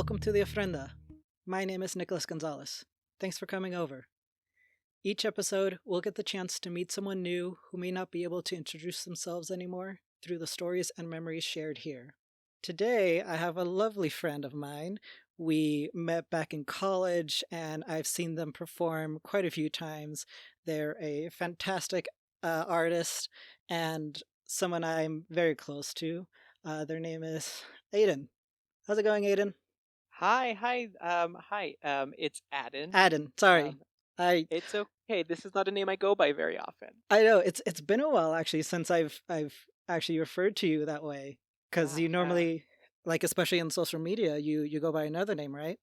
Welcome to the Ofrenda. My name is Nicholas Gonzalez. Thanks for coming over. Each episode, we'll get the chance to meet someone new who may not be able to introduce themselves anymore through the stories and memories shared here. Today, I have a lovely friend of mine. We met back in college, and I've seen them perform quite a few times. They're a fantastic artist and someone I'm very close to. Their name is Adan. How's it going, Adan? It's Adan. Adan, sorry. Um, I it's okay. This is not a name I go by very often. I know it's been a while actually since I've actually referred to you that way because Yeah, you yeah, normally, like, especially on social media, you go by another name, right?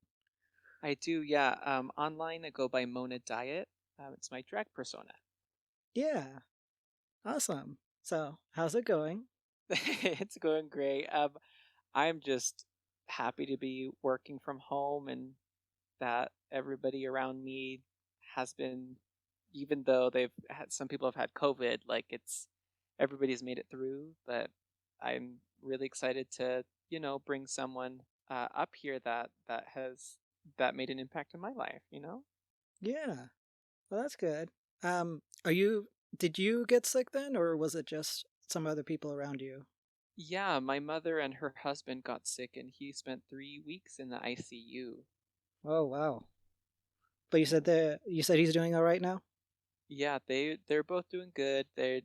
I do. Yeah. Online I go by Mona Diet. It's my drag persona. Yeah, awesome. So how's it going? It's going great. I'm just happy to be working from home and that everybody around me has been, even though they've had some people have had COVID, like it's everybody's made it through. But I'm really excited to, bring someone up here that made an impact in my life. Yeah, well that's good. Are you did you get sick then, or was it just some other people around you? Yeah, my mother and her husband got sick, and he spent 3 weeks in the ICU. Oh wow! But Yeah. you said he's doing all right now. Yeah, they're both doing good. I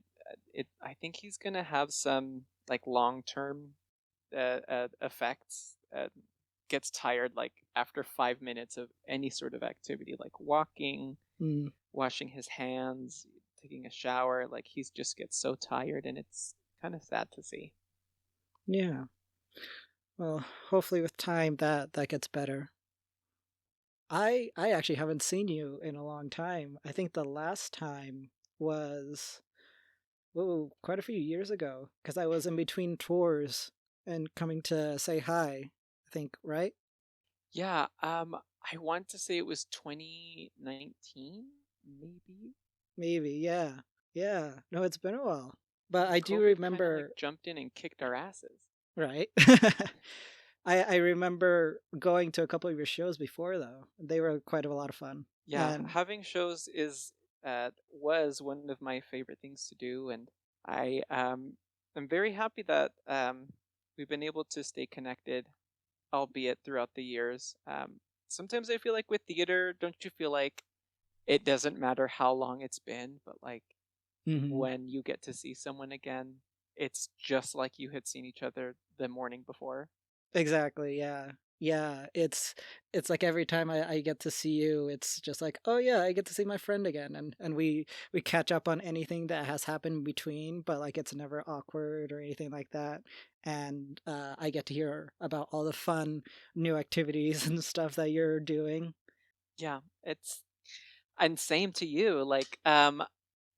think he's gonna have some like long-term effects. Gets tired like after 5 minutes of any sort of activity, like walking, Mm, washing his hands, taking a shower. Like he's just gets so tired, and it's kind of sad to see. yeah. Well, hopefully with time that gets better. I actually haven't seen you in a long time. I think the last time was quite a few years ago because I was in between tours and coming to say hi. I think, right? Yeah, I want to say it was 2019, maybe. Maybe, yeah. Yeah. No, it's been a while. But Yeah, I do COVID kind of like remember, jumped in and kicked our asses. right? I remember going to a couple of your shows before though. They were quite a lot of fun. Yeah, And having shows is was one of my favorite things to do, and I'm very happy that we've been able to stay connected, albeit throughout the years. Sometimes I feel like with theater, don't you feel like it doesn't matter how long it's been, but like Mhm. when you get to see someone again, it's just like you had seen each other the morning before. Exactly, yeah. Yeah, it's like every time I get to see you, it's just like, oh yeah, I get to see my friend again, and we catch up on anything that has happened in between, but like it's never awkward or anything like that. And I get to hear about all the fun new activities and stuff that you're doing. Yeah, it's and same to you. Like,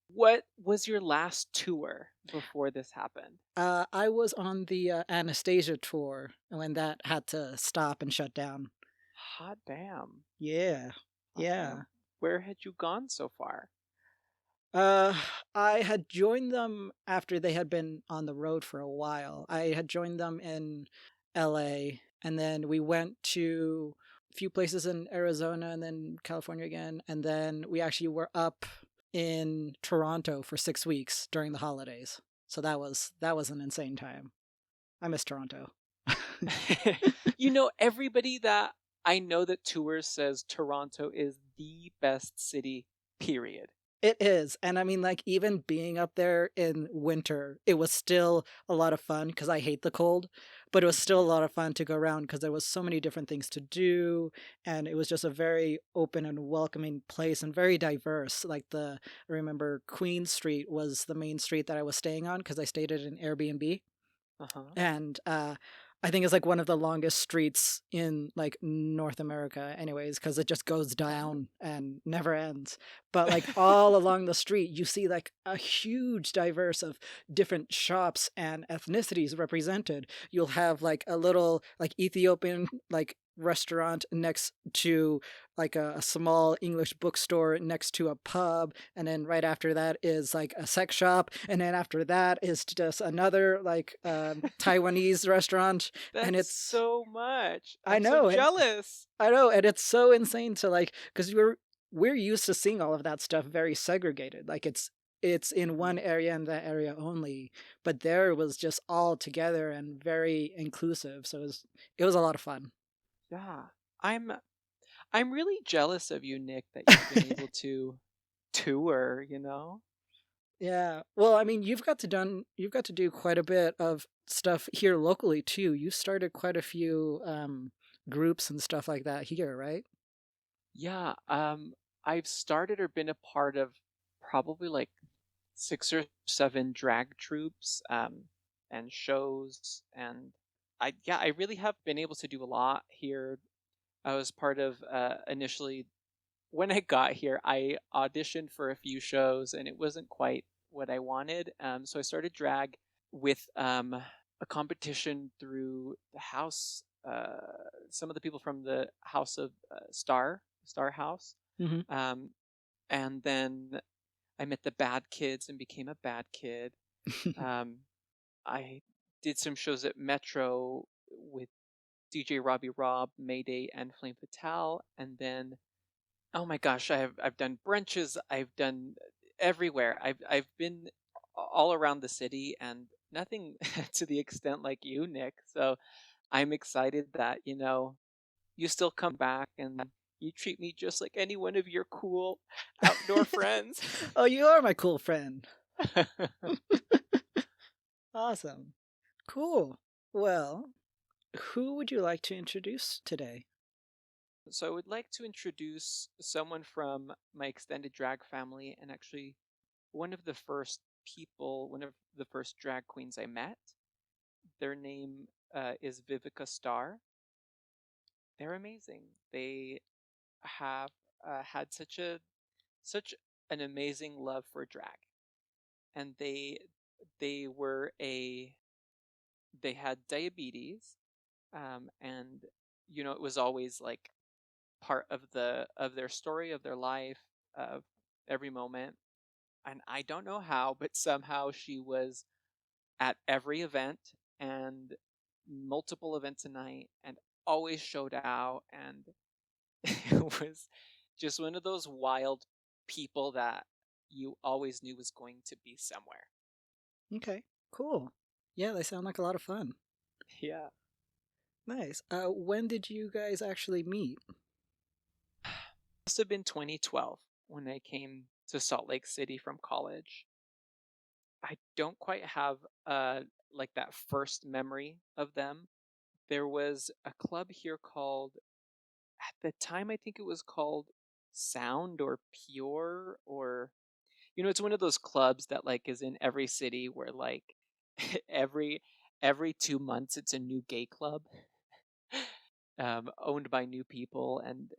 what was your last tour before this happened? I was on the Anastasia tour when that had to stop and shut down. Hot damn. Yeah, Hot yeah. damn. Where had you gone so far? Uh, I had joined them after they had been on the road for a while. I had joined them in LA, and then we went to a few places in Arizona and then California again, and then we actually were up in Toronto for 6 weeks during the holidays. So that was an insane time. I miss Toronto. Everybody that I know that tours says Toronto is the best city, period. It is. And I mean, like, even being up there in winter, it was still a lot of fun because I hate the cold, but it was still Mhm. a lot of fun to go around because there was so many different things to do. And it was just a very open and welcoming place and very diverse. I remember Queen Street was the main street that I was staying on because I stayed at an Airbnb. Uh-huh. And I think it's like one of the longest streets in like North America, anyways, because it just goes down and never ends. But like all along the street, you see like a huge diverse of different shops and ethnicities represented. You'll have like a little like Ethiopian like restaurant next to like a small English bookstore next to a pub, and then right after that is like a sex shop, and then after that is just another like Taiwanese restaurant, and That's it's so much. I I'm so know, and jealous. I know, and it's so insane to like because we're used to seeing all of that stuff very segregated, like it's in one Mhm. area and that area only, but there it was just all together and very inclusive, so it was a lot of fun. Yeah. I'm I'm really jealous of you, Nick, that you've been able to tour, you know? Yeah. Well, I mean, you've got to do quite a bit of stuff here locally too. You started quite a few groups and stuff like that here, right? Yeah, I've started or been a part of probably like 6 or 7 drag troops, and shows, and I really have been able to do a lot here. I was part of initially when I got here, I auditioned for a few shows and it wasn't quite what I wanted. So I started drag with a competition through the house. Some of the people from the House of Starr House, Hmm. um, and then I met the bad kids and became a bad kid. Um, I did some shows at Metro with DJ Robbie Rob, Mayday, and Flame Fatale, and then oh my gosh, I've done brunches, I've done everywhere. I've been all around the city and nothing to the extent like you, Nick. So I'm excited that, you still come back and you treat me just like any one of your cool outdoor friends. Oh, you are my cool friend. Awesome. Cool. Well, who would you like to introduce today? So I would like to introduce someone from my extended drag family and actually one of the first drag queens I met. Their name is Vivaca Starr. They're amazing. They have had such an amazing love for drag, and they were a they had diabetes, and it was always like part of their story of their life of every moment. And I don't know how, but somehow she was at every event and multiple events a night and always showed out, and it was just one of those wild people that you always knew was going to be somewhere. Okay, cool. Yeah, they sound like a lot of fun. Yeah. Nice. When did you guys actually meet? Must have been 2012 when I came to Salt Lake City from college. I don't quite have like that first memory of them. There was a club here called at the time I think it was called Sound or Pure, or it's one of those clubs that like is in every city where like every every 2 months it's a new gay club, owned by new people, and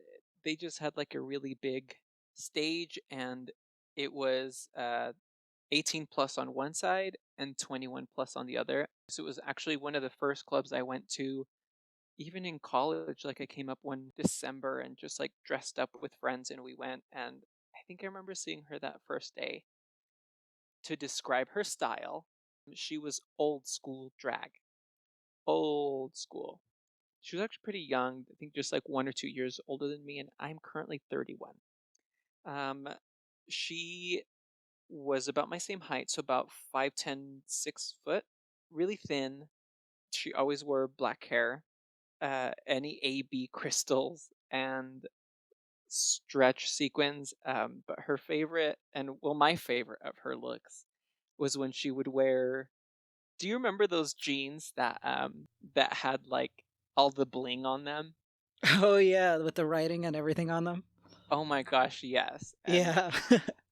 they just had like a really big stage, and it was 18 plus on one side and 21 plus on the other. So it was actually one of the first clubs I went to even in college. Like I came up one December and just like dressed up with friends and we went, and I think I remember seeing her that first day. To describe her style, she was old school drag. Old school. She was actually pretty young, I think just like 1 or 2 years older than me, and I'm currently 31. Um, she was about my same height, so about 5'10", 6 foot, really thin. She always wore black hair, any AB crystals, and stretch sequins. But her favorite, and well, my favorite of her looks was when she would wear. Do you remember those jeans that had like all the bling on them? Oh yeah, with the writing and everything on them. Oh my gosh, yes. And Yeah.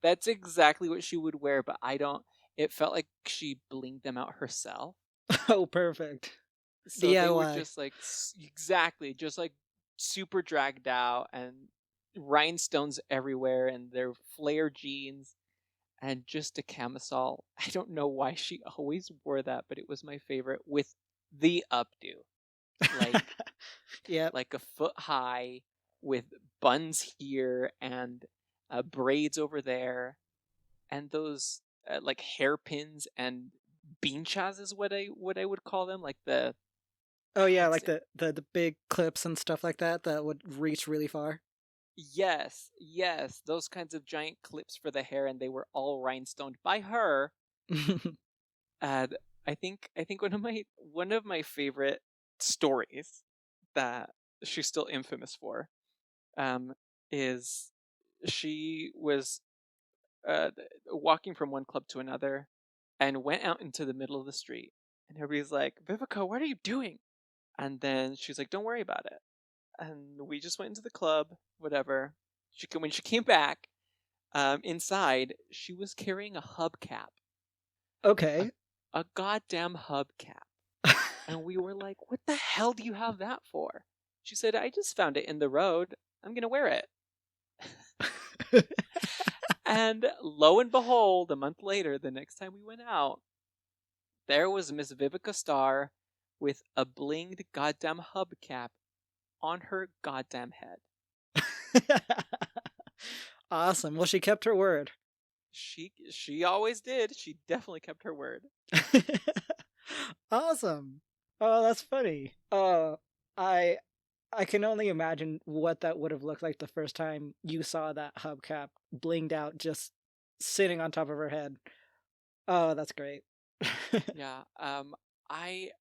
that's exactly what she would wear, but I don't it felt like she blinged them out herself. Oh, perfect. So they were DIY. just like exactly, just like super dragged out and rhinestones everywhere and their flare jeans and just a camisole. I don't know why she always wore that, but it was my favorite with the updo. like Yep. like a foot high with buns here and braids over there, and those like hairpins and beanchas is what I would call them, like the Oh yeah, it's like the big clips and stuff like that that would reach really far. yes, yes, those kinds of giant clips for the hair, and they were all rhinestoned by her. And I think one of my favorite stories that she's still infamous for um, is she was walking from one club to another and went out into the middle of the street. And everybody's like, Vivica, what are you doing? And then she's like, don't worry about it. And we just went into the club, whatever. When she came back inside, she was carrying a hubcap, a, Okay. a goddamn hubcap. And we were like, what the hell do you have that for? She said, I just found it in the road. I'm going to wear it. And lo and behold, a month later, the next time we went out, there was Miss Vivica Starr with a blinged goddamn hubcap on her goddamn head. Awesome. Well, she kept her word. She always did. She definitely kept her word. Awesome. Oh, that's funny. I I can only imagine what that would have looked like the first time you saw that hubcap blinged out just sitting on top of her head. Oh, that's great. Yeah. I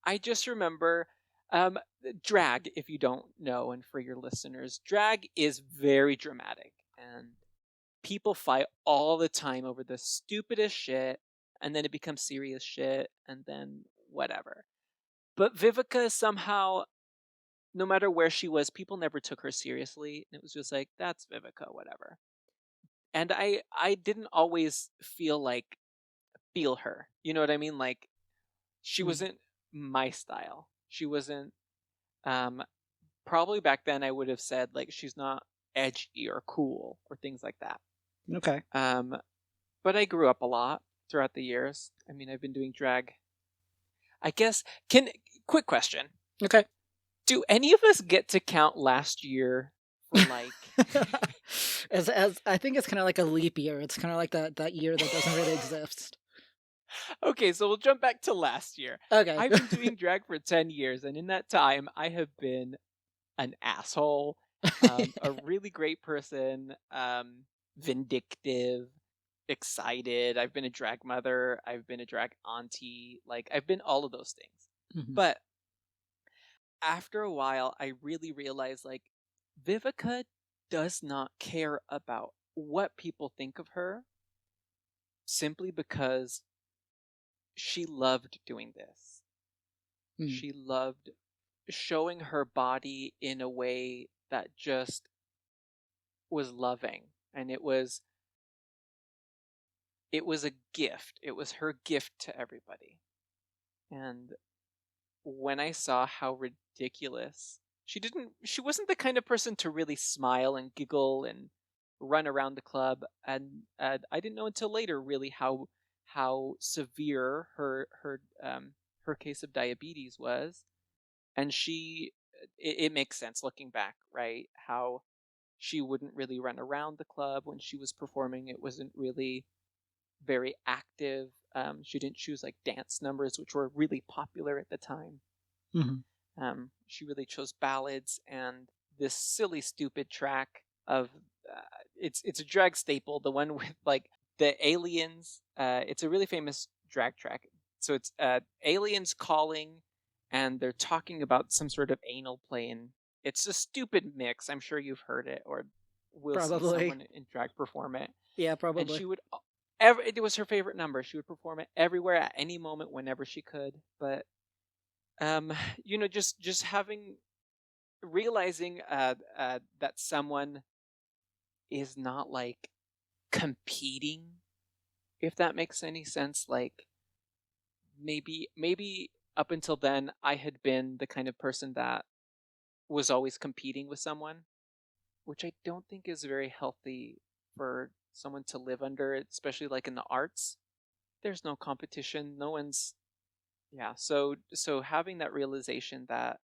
I just remember um drag, if you don't know, and for your listeners, drag is very dramatic, and people fight all the time over the stupidest shit, and then it becomes serious shit, and then whatever. But Vivica somehow, no matter where she was, people never took her seriously, and it was just like, that's Vivica, whatever. And I didn't always feel her. You know what I mean? Like, she Mm, wasn't my style. She wasn't um probably back then I would have said like she's not edgy or cool or things like that. okay. Um but I grew up a lot throughout the years. I mean, I've been doing drag. I guess can quick question. Okay. Do any of us get to count last year for like As I think it's kind of like a leap year. It's kind of like that year that doesn't really exist. Okay, so we'll jump back to last year. Okay. I've been doing drag for 10 years, and in that time I have been an asshole, a really great person, vindictive, excited. I've been a drag mother, I've been a drag auntie, like I've been all of those things. Mhm. But after a while, I really realized like Vivica does not care about what people think of her simply because she loved doing this. Mm. She loved showing her body in a way that just was loving, and it was a gift. It was her gift to everybody. And when I saw how ridiculous she wasn't the kind of person to really smile and giggle and run around the club, and I didn't know until later really how severe her case of diabetes was. And it makes sense looking back, right? How she wouldn't really run around the club when she was performing. It wasn't really very active. She didn't choose like dance numbers, which were really popular at the time. Mhm. She really chose ballads and this silly, stupid track of uh, it's a drag staple, the one with like the aliens. It's a really famous drag track. So it's aliens calling, and they're talking about some sort of anal play, and it's a stupid mix. I'm sure you've heard it or will see Probably. someone in drag perform it. Yeah, And probably. she would ever it was her favorite number. She would perform it everywhere at any moment whenever she could. But um just having realizing that someone is not like competing, if that makes any sense. Like maybe up until then I had been the kind of person that was always competing with someone, which I don't think is very healthy for someone to live under, especially like in the arts. There's no competition. No one's Yeah. So having that realization that,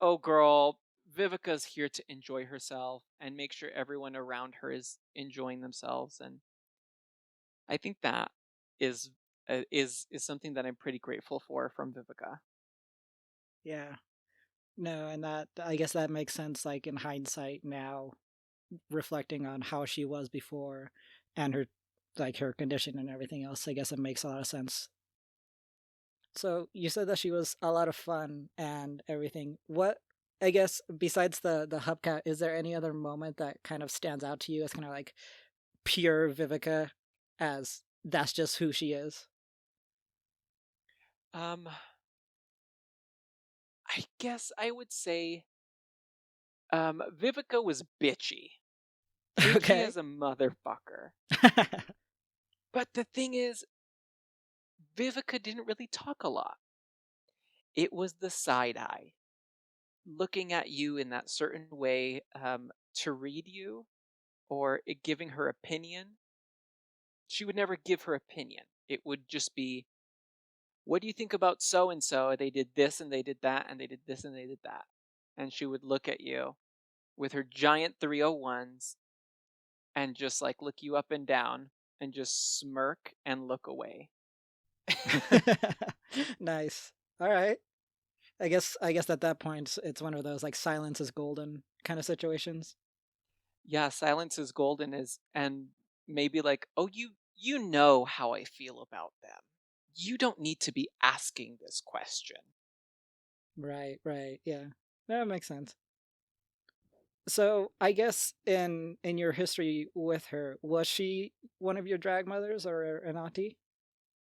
oh girl, Vivica's here to enjoy herself and make sure everyone around her is enjoying themselves, and I think that is is something that I'm pretty grateful for from Vivica. Yeah. No, and that I guess that makes sense like in hindsight now, reflecting on how she was before and her like her condition and everything else. I guess it makes a lot of sense. So you said that she was a lot of fun and everything. What I guess besides the hubcap, is there any other moment that kind of stands out to you as kind of like pure Vivica, as that's just who she is? Um, I guess I would say Vivica was bitchy. Bitchy Okay. as a motherfucker. But the thing is, Vivica didn't really talk a lot. It was the side eye, looking at you in that certain way, to read you or giving her opinion. She would never give her opinion. It would just be, what do you think about so and so? They did this and they did that and they did this and they did that. And she would look at you with her giant 301s and just like look you up and down and just smirk and look away. Nice. All right. I guess at that point it's one of those like silence is golden kind of situations. Yeah, silence is golden is, and maybe like, oh, you know how I feel about them. You don't need to be asking this question. Right, right. Yeah. That makes sense. So, I guess in your history with her, was she one of your drag mothers or an auntie?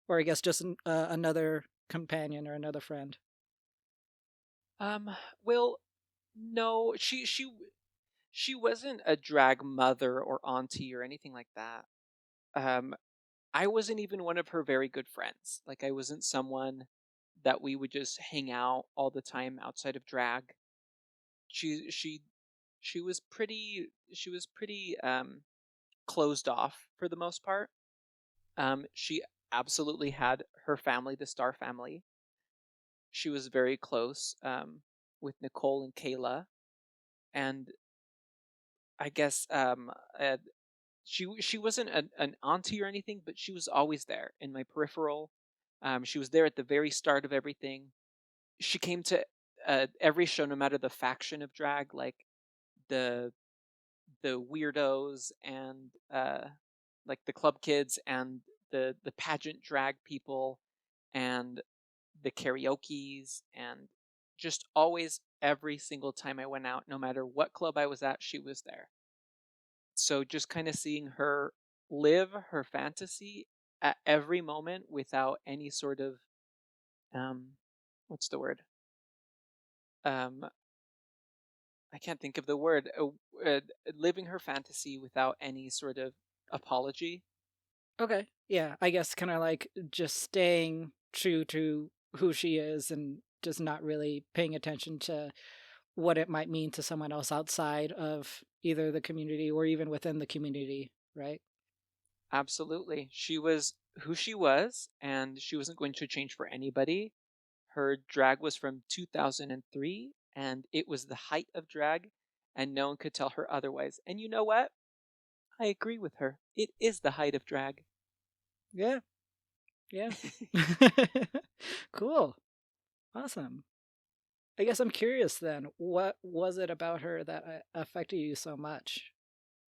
Or I guess just another companion or another friend? Um, well, no, she wasn't a drag mother or auntie or anything like that. Um, I wasn't even one of her very good friends. Like I wasn't someone that we would just hang out all the time outside of drag. She she she was pretty closed off for the most part. She absolutely had her family, the Star family. She was very close with Nicole and Kayla, and I guess she wasn't an auntie or anything, but she was always there in my peripheral. She was there at the very start of everything. She came to every show, no matter the faction of drag, like the the weirdos and like the club kids and the pageant drag people and the karaoke's, and just always every single time I went out, no matter what club I was at, she was there. So just kind of seeing her live her fantasy at every moment without any sort of um what's the word? Um I can't think of the word. Living her fantasy without any sort of apology. Okay. Yeah, I guess kind of like just staying true to who she is and just not really paying attention to what it might mean to someone else outside of either the community or even within the community, right? Absolutely. She was who she was, and she wasn't going to change for anybody. Her drag was from 2003, and it was the height of drag, and no one could tell her otherwise. And you know what? I agree with her. It is the height of drag. Yeah. Yeah. Cool. Awesome. I guess I'm curious then, what was it about her that affected you so much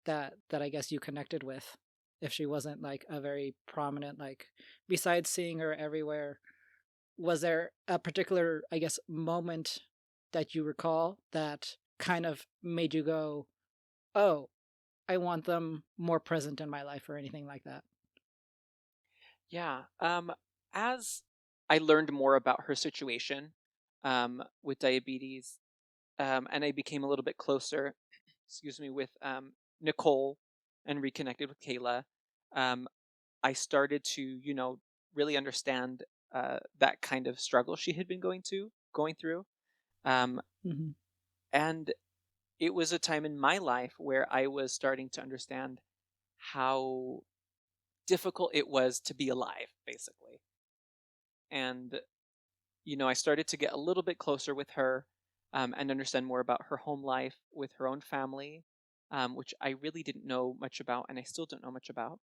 that I guess you connected with, if she wasn't like a very prominent like, besides seeing her everywhere, was there a particular I guess moment that you recall that kind of made you go, "Oh, I want them more present in my life," or anything like that? Yeah. As I learned more about her situation with diabetes, and I became a little bit closer, excuse me, with Nicole and reconnected with Kayla, um, I started to, really understand that kind of struggle she had been going through. Um, Mhm. and it was a time in my life where I was starting to understand how difficult it was to be alive, basically. And I started to get a little bit closer with her, and understand more about her home life with her own family, which I really didn't know much about, and I still don't know much about.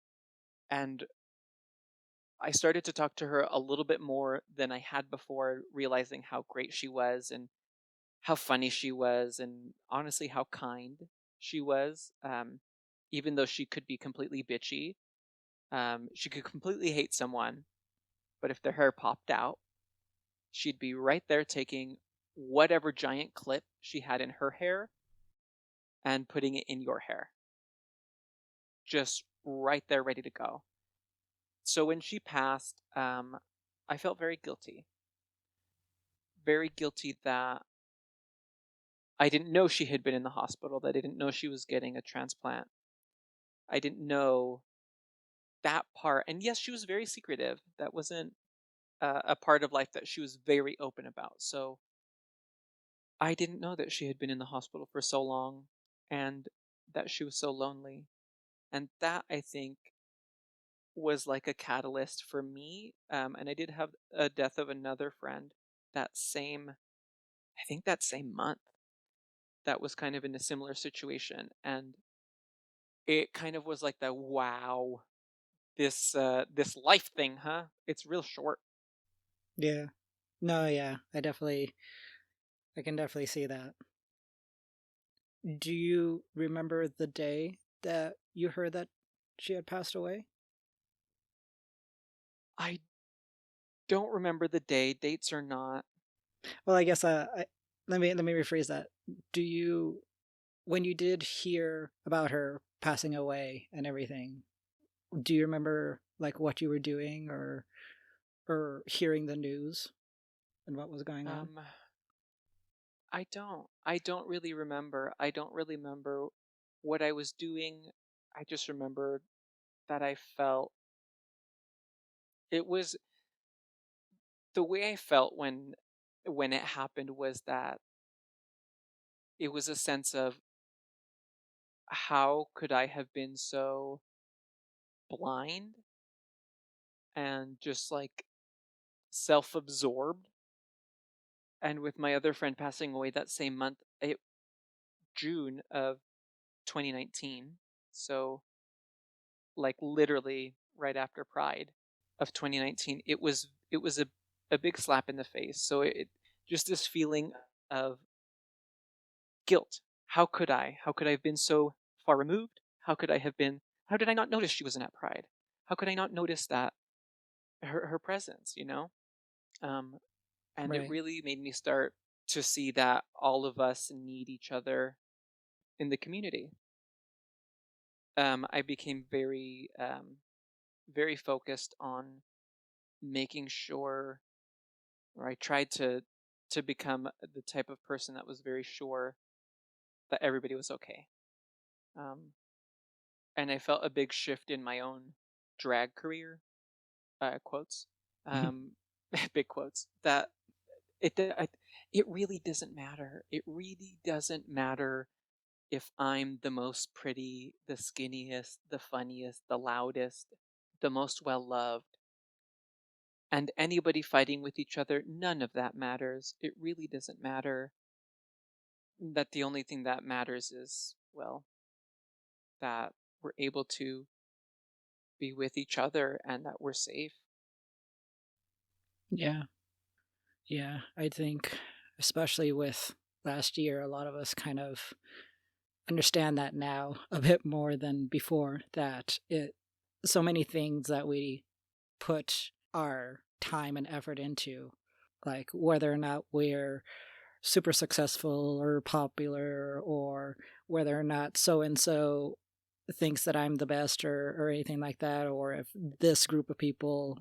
And I started to talk to her a little bit more than I had before, realizing how great she was and how funny she was, and honestly, how kind she was. Even though she could be completely bitchy, she could completely hate someone, but if their hair popped out, she'd be right there taking whatever giant clip she had in her hair and putting it in your hair, just right there, ready to go. So when she passed, I felt very guilty that I didn't know she had been in the hospital, that I didn't know she was getting a transplant. I didn't know that part. And yes, she was very secretive. That wasn't a part of life that she was very open about. So I didn't know that she had been in the hospital for so long and that she was so lonely. And that, I think, was like a catalyst for me. And I did have a death of another friend that same, I think that same month, that was kind of in a similar situation. And it kind of was like the wow, this life thing, huh? It's real short. Yeah. No, yeah. I can definitely see that. Do you remember the day that you heard that she had passed away? I don't remember the day. Dates or not. Well, I guess let me rephrase that. Do you when you did hear about her passing away and everything, do you remember like what you were doing or hearing the news and what was going on? Um, I don't. I don't really remember. I don't really remember what I was doing. I just remember that I felt it was the way I felt when it happened was that it was a sense of how could I have been so blind and just like self-absorbed. And with my other friend passing away that same month, June of 2019, so like literally right after Pride of 2019, it was a big slap in the face. So just this feeling of guilt. How could I have been so far removed? How did I not notice she wasn't at Pride? How could I not notice that her presence, Um and it Right. really made me start to see that all of us need each other in the community. I became very focused on making sure, or I tried to become the type of person that was very sure that everybody was okay. Um, and I felt a big shift in my own drag career, quotes, um, big quotes, that it really doesn't matter. It really doesn't matter if I'm the most pretty, the skinniest, the funniest, the loudest, the most well loved, and anybody fighting with each other, none of that matters. It really doesn't matter. That the only thing that matters is, well, that we're able to be with each other and that we're safe. Yeah. Yeah, I think especially with last year, a lot of us kind of understand that now a bit more than before, that it so many things that we put our time and effort into, like whether or not we're super successful or popular, or whether or not so and so thinks that I'm the best, or anything like that, or if this group of people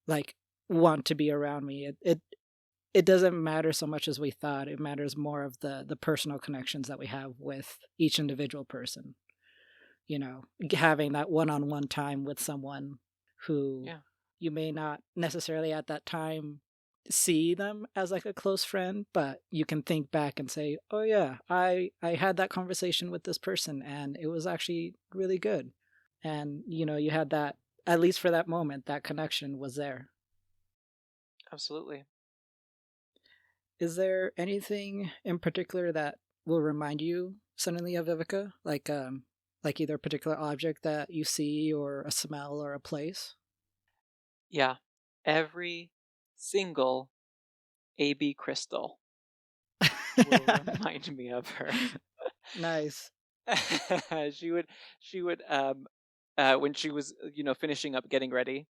like want to be around me. It doesn't matter so much as we thought. It matters more of the personal connections that we have with each individual person. Having that one-on-one time with someone who Yeah. you may not necessarily at that time see them as like a close friend, but you can think back and say, "Oh yeah, I had that conversation with this person and it was actually really good." And you had that, at least for that moment, that connection was there. Absolutely. Is there anything in particular that will remind you suddenly of Vivica? Like either a particular object that you see or a smell or a place? Yeah. Every single AB crystal will remind me of her. Nice. she would she would when she was finishing up getting ready,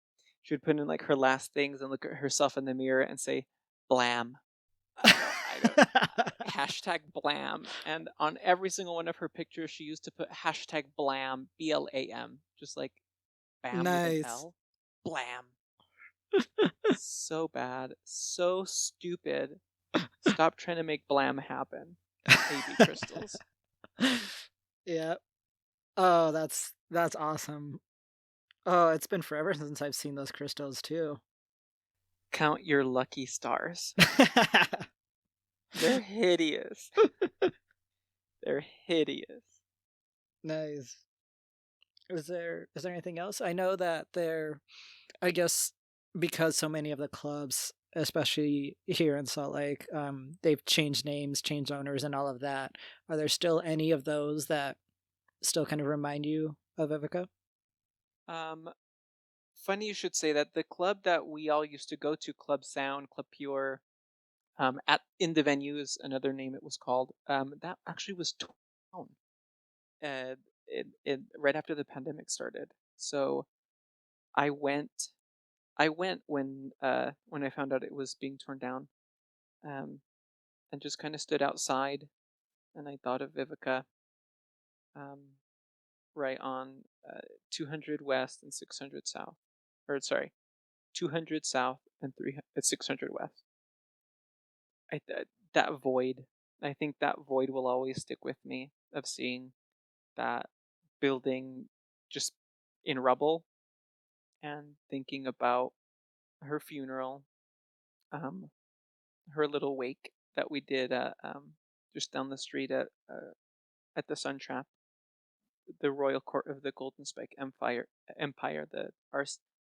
she would put in like her last things and look at herself in the mirror and say blam. I don't hashtag blam, and on every single one of her pictures she used to put hashtag blam, BLAM, just like bam with an Nice. L. Blam. So bad, so stupid. Stop trying to make blam happen. AB crystals. Yeah. Oh, that's awesome. Oh, it's been forever since I've seen those crystals too. Count your lucky stars. They're hideous. They're hideous. Nice. Is there anything else? I know that I guess because so many of the clubs, especially here in Salt Lake, they've changed names, changed owners, and all of that. Are there still any of those that still kind of remind you of Evica? Um, Funny you should say that. The club that we all used to go to, Club Sound, Club Pure, at in the venues, another name it was called. That actually was torn down, uh, right after the pandemic started. So I went, I went when I found out it was being torn down, um, and just kind of stood outside, and I thought of Vivica, um, right on 200 West and 600 South, or sorry, 200 South and 600 West. I that void. I think that void will always stick with me of seeing that building just in rubble and thinking about her funeral, um, her little wake that we did just down the street at the Sun Trap, the Royal Court of the Golden Spike Empire. The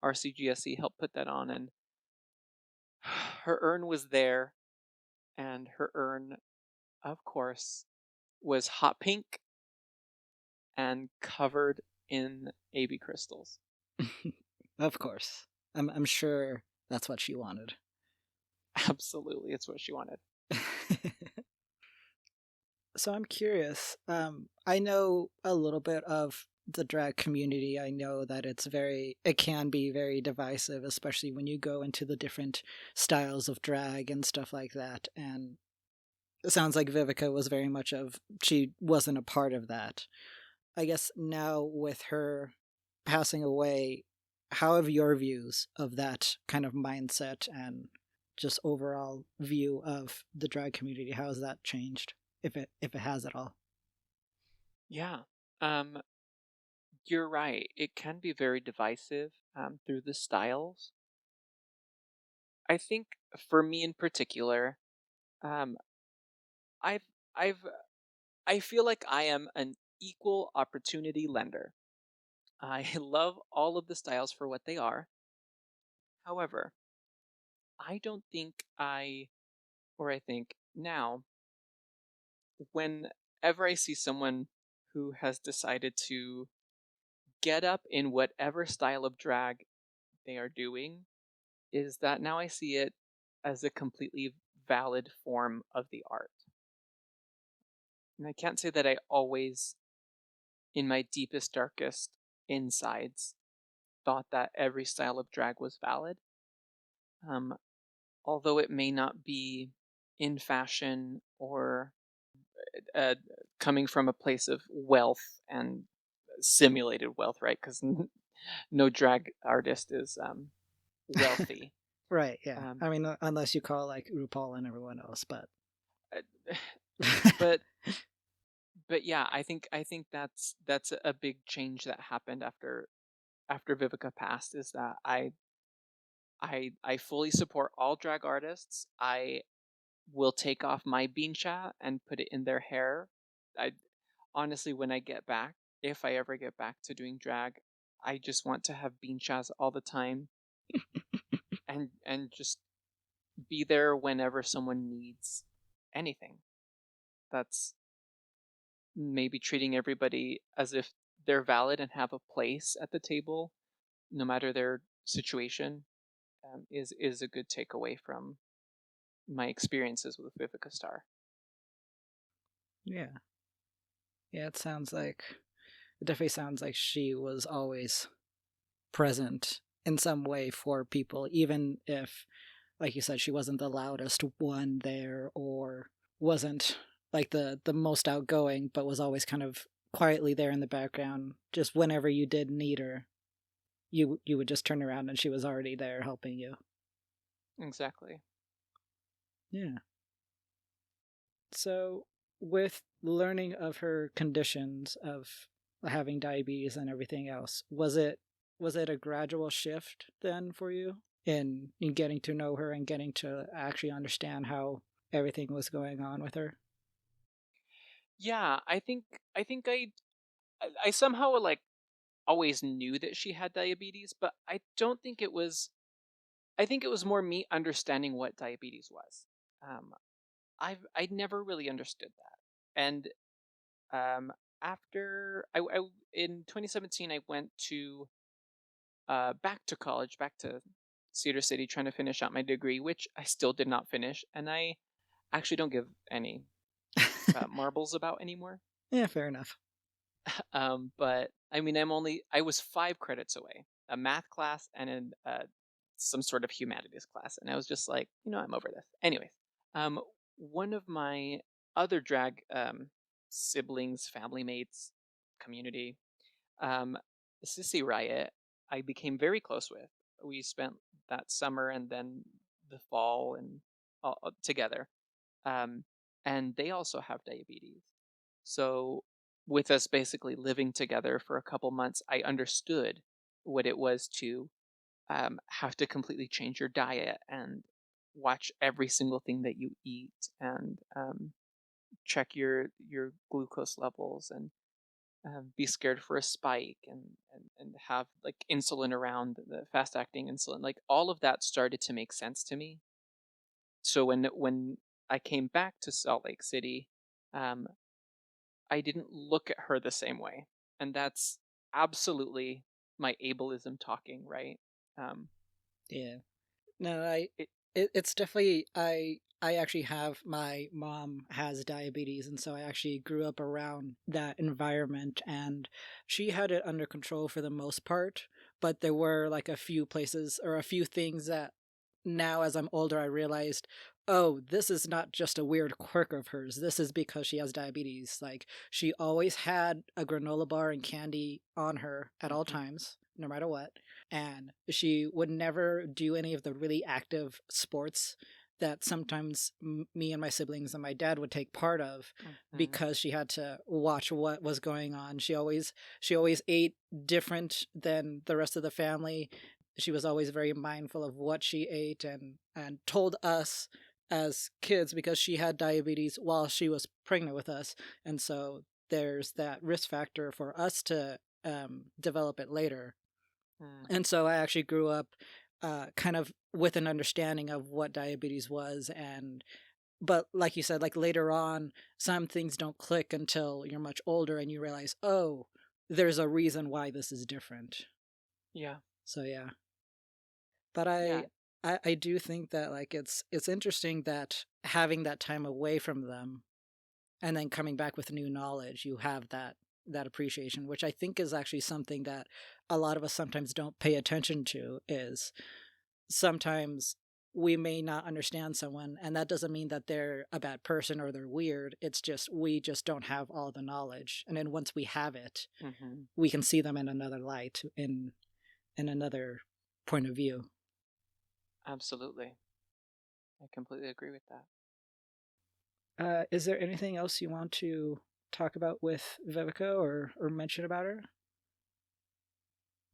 RCGSE helped put that on, and her urn was there, and her urn, of course, was hot pink and covered in AB crystals. Of course. I'm sure that's what she wanted. Absolutely, it's what she wanted. So I'm curious. I know a little bit of the drag community. I know that it can be very divisive, especially when you go into the different styles of drag and stuff like that. And it sounds like Vivica was very much she wasn't a part of that. I guess now with her passing away, how have your views of that kind of mindset and just overall view of the drag community, how has that changed? If it has at all. Yeah, um, you're right. It can be very divisive through the styles. I think for me in particular, um, I've I've I feel like I am an equal opportunity lender. I love all of the styles for what they are. However, I don't think I think now, whenever I see someone who has decided to get up in whatever style of drag they are doing, is that now I see it as a completely valid form of the art. And I can't say that I always, in my deepest, darkest insides, thought that every style of drag was valid. Um, Although it may not be in fashion or uh, coming from a place of wealth and simulated wealth, right? Because no drag artist is wealthy. Right, yeah. Um, I mean, unless you call like RuPaul and everyone else, but uh, but yeah, I think that's a big change that happened after Vivica passed. Is that I fully support all drag artists. I will take off my beancha and put it in their hair. I honestly, when I get back, if I ever get back to doing drag, I just want to have beanchas all the time and just be there whenever someone needs anything. That's maybe treating everybody as if they're valid and have a place at the table, no matter their situation, is a good takeaway from my experiences with Vivica Starr. Yeah. Yeah, it definitely sounds like she was always present in some way for people, even if, like you said, she wasn't the loudest one there or wasn't like the most outgoing, but was always kind of quietly there in the background. Just whenever you did need her, you would just turn around and she was already there helping you. Exactly. Yeah. So, with learning of her conditions of having diabetes and everything else, was it a gradual shift then for you in getting to know her and getting to actually understand how everything was going on with her? Yeah, I think I somehow like always knew that she had diabetes, but I don't think it was. I think it was more me understanding what diabetes was. Um, I'd never really understood that, and um, after I in 2017 I went to back to college, back to Cedar City, trying to finish out my degree, which I still did not finish, and I actually don't give any marbles about anymore. Yeah, fair enough. But I mean, I was 5 credits away, a math class and some sort of humanities class, and I was just like, I'm over this. Anyways, um, one of my other drag siblings, family mates, community, um, Sissy Riot, I became very close with. We spent that summer and then the fall and all together. Um, and they also have diabetes. So, with us basically living together for a couple months, I understood what it was to have to completely change your diet and watch every single thing that you eat and check your glucose levels and be scared for a spike and have like insulin around the fast acting insulin. Like all of that started to make sense to me. So when I came back to Salt Lake City, um, I didn't look at her the same way, and that's absolutely my ableism talking, right? Um, Yeah. No, I it, it's definitely I actually have my mom has diabetes, and so I actually grew up around that environment, and she had it under control for the most part, but there were like a few places or a few things that now as I'm older I realized, oh, this is not just a weird quirk of hers. This is because she has diabetes. Like she always had a granola bar and candy on her at all mhm, times, no matter what, and she would never do any of the really active sports that sometimes me and my siblings and my dad would take part of mhm, because she had to watch what was going on. She always ate different than the rest of the family. She was always very mindful of what she ate and told us as kids because she had diabetes while she was pregnant with us, and so there's that risk factor for us to develop it later. mm, And so I actually grew up kind of with an understanding of what diabetes was. And but like you said, like later on, some things don't click until you're much older and you realize, oh, there's a reason why this is different. yeah, So yeah. But yeah, I do think that like it's interesting that having that time away from them and then coming back with new knowledge, you have that appreciation, which I think is actually something that a lot of us sometimes don't pay attention to. Is sometimes we may not understand someone, and that doesn't mean that they're a bad person or they're weird. It's just we just don't have all the knowledge, and then once we have it, hmm, we can see them in another light, in another point of view. absolutely. I completely agree with that. Is there anything else you want to talk about with Vivica or mention about her?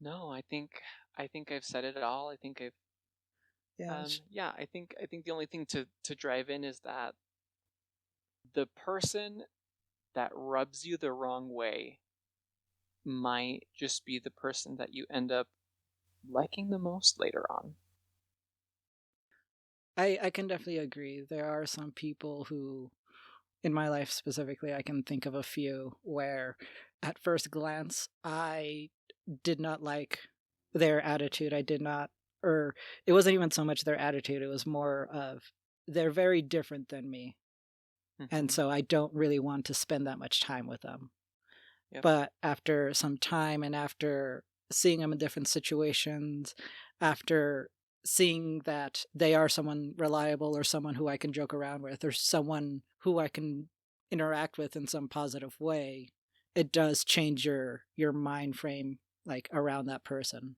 No, I think I've said it all. I think I've Yeah, yeah, I think the only thing to drive in is that the person that rubs you the wrong way might just be the person that you end up liking the most later on. I can definitely agree. There are some people who, in my life specifically, I can think of a few where at first glance I did not like their attitude. I did not, or it wasn't even so much their attitude, it was more of they're very different than me. And Hmm. so I don't really want to spend that much time with them. Yep. But after some time and after seeing them in different situations, after seeing that they are someone reliable or someone who I can joke around with or someone who I can interact with in some positive way, it does change your mind frame like around that person.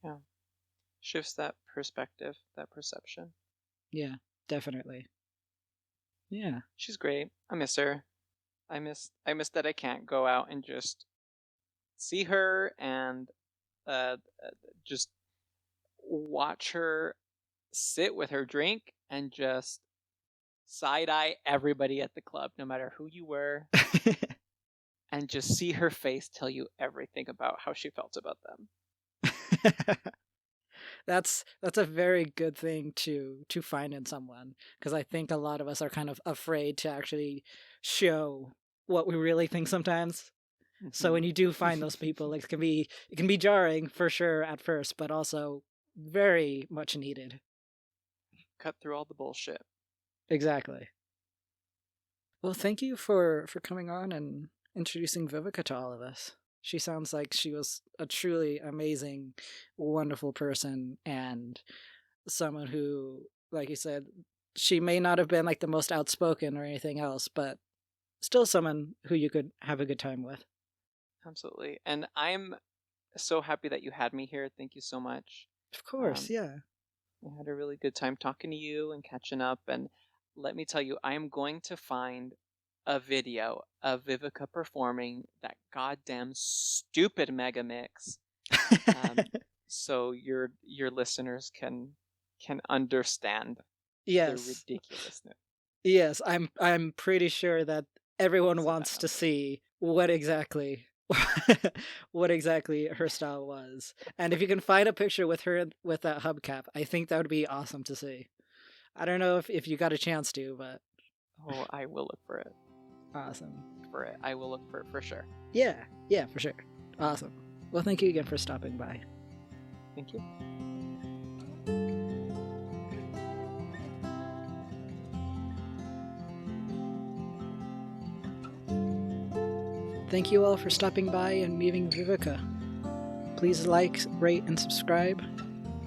Yeah. Shifts that perspective, that perception. Yeah, definitely. Yeah. She's great. I miss her. I miss that I can't go out and just see her and uh, uh, just watch her sit with her drink and just side eye everybody at the club, no matter who you were, and just see her face tell you everything about how she felt about them. That's a very good thing to find in someone because I think a lot of us are kind of afraid to actually show what we really think sometimes. So Hmm. when you do find those people, like it can be jarring for sure at first, but also very much needed. Cut through all the bullshit. Exactly. Well, thank you for coming on and introducing Vivica to all of us. She sounds like she was a truly amazing, wonderful person and someone who, like you said, she may not have been like the most outspoken or anything else, but still someone who you could have a good time with. Absolutely. And I'm so happy that you had me here. Thank you so much. Of course, Um, yeah. I had a really good time talking to you and catching up. And let me tell you, I am going to find a video of Vivica performing that goddamn stupid mega mix, um, so your listeners can understand the Yes. ridiculousness Yes, I'm pretty sure that everyone of that wants to number. see what exactly what exactly her style was. And if you can find a picture with her with that hubcap, I think that would be awesome to see. I don't know if you got a chance to, but Oh, I will look for it. awesome. I will look for it for sure. Yeah, yeah, for sure. Awesome. Well, thank you again for stopping by. Thank you. Thank you all for stopping by and meeting Vivica. Please like, rate, and subscribe.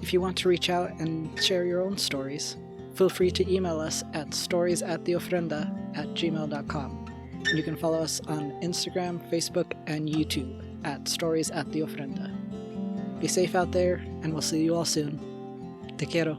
If you want to reach out and share your own stories, feel free to email us at storiesattheofrenda@gmail.com. And you can follow us on Instagram, Facebook, and YouTube at Stories at the Ofrenda. Be safe out there, and we'll see you all soon. Te quiero.